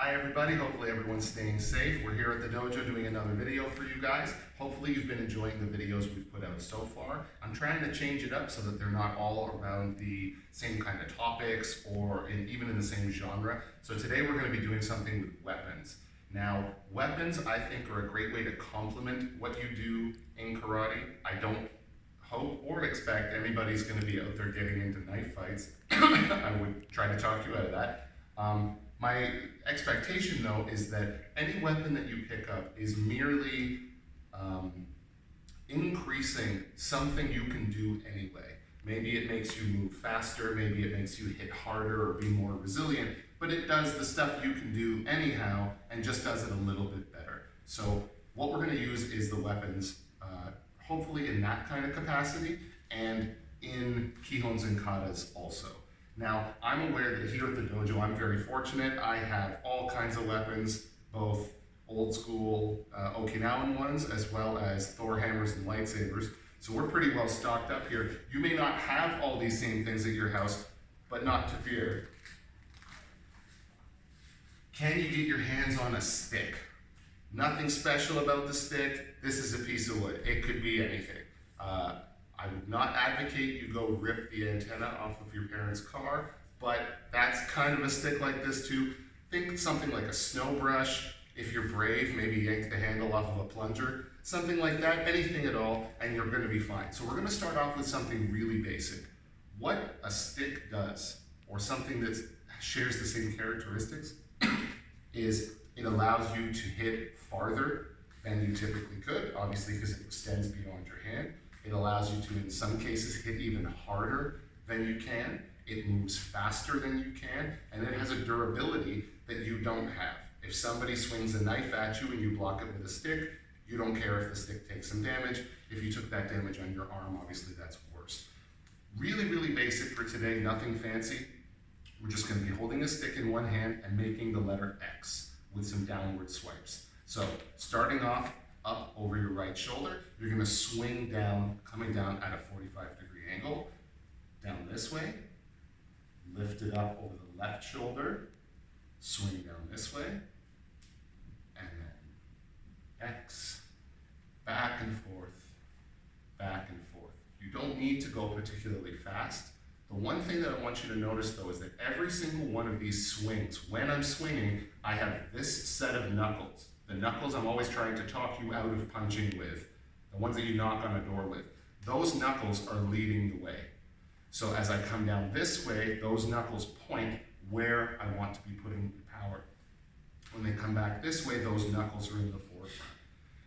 Hi everybody, hopefully everyone's staying safe. We're here at the dojo doing another video for you guys. Hopefully you've been enjoying the videos we've put out so far. I'm trying to change it up so that they're not all around the same kind of topics or even in the same genre. So today we're going to be doing something with weapons. Now, weapons I think are a great way to complement what you do in karate. I don't hope or expect anybody's going to be out there getting into knife fights. I would try to talk you out of that. My expectation, though, is that any weapon that you pick up is merely increasing something you can do anyway. Maybe it makes you move faster, maybe it makes you hit harder or be more resilient, but it does the stuff you can do anyhow and just does it a little bit better. So what we're going to use is the weapons, hopefully in that kind of capacity, and in kihons and katas also. Now, I'm aware that here at the dojo, I'm very fortunate. I have all kinds of weapons, both old school Okinawan ones, as well as Thor hammers and lightsabers. So we're pretty well stocked up here. You may not have all these same things at your house, but not to fear. Can you get your hands on a stick? Nothing special about the stick. This is a piece of wood. It could be anything. I would not advocate you go rip the antenna off of your parents' car, but that's kind of a stick like this too. Think something like a snow brush. If you're brave, maybe yank the handle off of a plunger. Something like that, anything at all, and you're going to be fine. So we're going to start off with something really basic. What a stick does, or something that shares the same characteristics, is it allows you to hit farther than you typically could, obviously because it extends beyond your hand. It allows you to, in some cases, hit even harder than you can. It moves faster than you can, and it has a durability that you don't have. If somebody swings a knife at you and you block it with a stick, you don't care if the stick takes some damage. If you took that damage on your arm, obviously that's worse. Really, really basic for today, nothing fancy. We're just going to be holding a stick in one hand and making the letter X with some downward swipes. So, starting off, up over your right shoulder, you're going to swing down, coming down at a 45-degree angle, down this way, lift it up over the left shoulder, swing down this way, and then X, back and forth, back and forth. You don't need to go particularly fast. The one thing that I want you to notice though is that every single one of these swings, when I'm swinging, I have this set of knuckles. The knuckles I'm always trying to talk you out of punching with, the ones that you knock on a door with, those knuckles are leading the way. So as I come down this way, those knuckles point where I want to be putting the power. When they come back this way, those knuckles are in the forefront.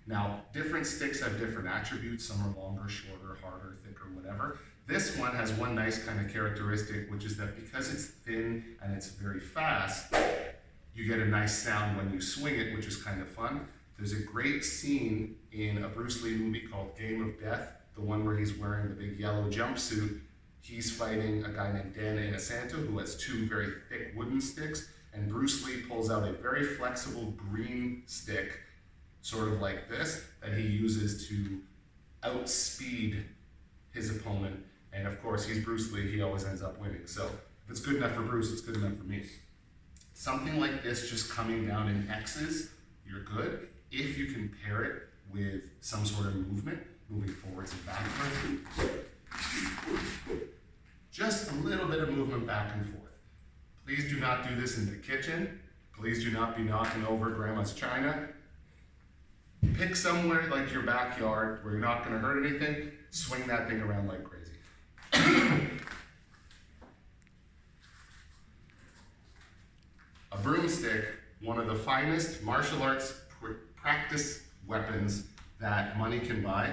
Now, different sticks have different attributes. Some are longer, shorter, harder, thicker, whatever. This one has one nice kind of characteristic, which is that because it's thin and it's very fast, you get a nice sound when you swing it, which is kind of fun. There's a great scene in a Bruce Lee movie called Game of Death, the one where he's wearing the big yellow jumpsuit. He's fighting a guy named Dan Inosanto who has two very thick wooden sticks, and Bruce Lee pulls out a very flexible green stick, sort of like this, that he uses to outspeed his opponent. And of course, he's Bruce Lee, he always ends up winning. So if it's good enough for Bruce, it's good enough for me. Something like this, just coming down in X's, you're good. If you can pair it with some sort of movement, moving forwards and backwards, just a little bit of movement back and forth. Please do not do this in the kitchen. Please do not be knocking over grandma's china. Pick somewhere like your backyard where you're not going to hurt anything. Swing that thing around like crazy. A broomstick, one of the finest martial arts practice weapons that money can buy.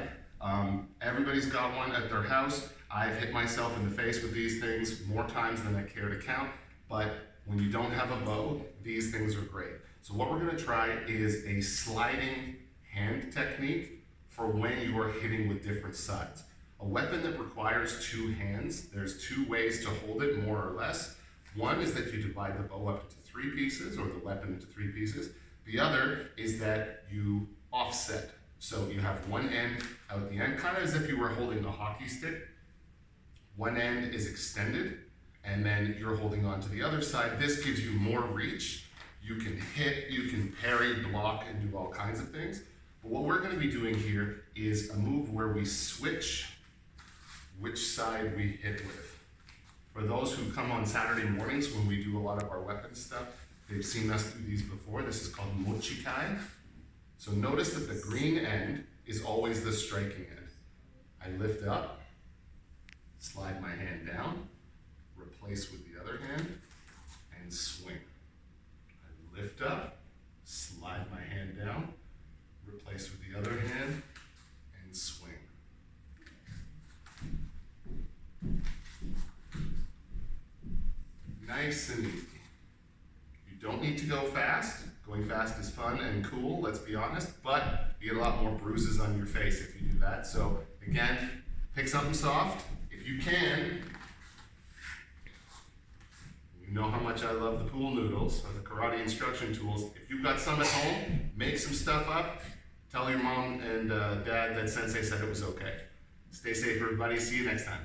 Everybody's got one at their house. I've hit myself in the face with these things more times than I care to count, but when you don't have a bow, these things are great. So what we're going to try is a sliding hand technique for when you are hitting with different sides. A weapon that requires two hands, there's two ways to hold it, more or less. One is that you divide the bow up into 3 pieces, or the weapon into 3 pieces. The other is that you offset. So you have one end out the end, kind of as if you were holding a hockey stick. One end is extended, and then you're holding on to the other side. This gives you more reach. You can hit, you can parry, block, and do all kinds of things. But what we're going to be doing here is a move where we switch which side we hit with. For those who come on Saturday mornings when we do a lot of our weapon stuff, they've seen us do these before. This is called mochikai. So notice that the green end is always the striking end. I lift up, slide my hand down, replace with the other hand, and swing. I lift up, slide my hand down, replace with the other hand, and swing. Nice and easy. You don't need to go fast. Going fast is fun and cool, let's be honest, but you get a lot more bruises on your face if you do that. So again, pick something soft. If you can, you know how much I love the pool noodles, or the karate instruction tools. If you've got some at home, make some stuff up. Tell your mom and dad that Sensei said it was okay. Stay safe, everybody. See you next time.